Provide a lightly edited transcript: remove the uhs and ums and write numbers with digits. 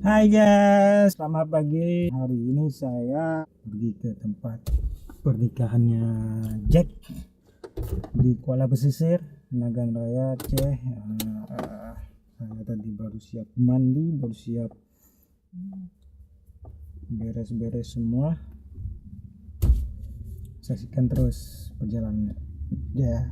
Hai guys, selamat pagi. Hari ini saya pergi ke tempat pernikahannya Jack di Kuala Pesisir, Nagan Raya, Aceh. Saya tadi baru siap mandi, baru siap beres-beres semua. Saksikan terus perjalanannya. Ya.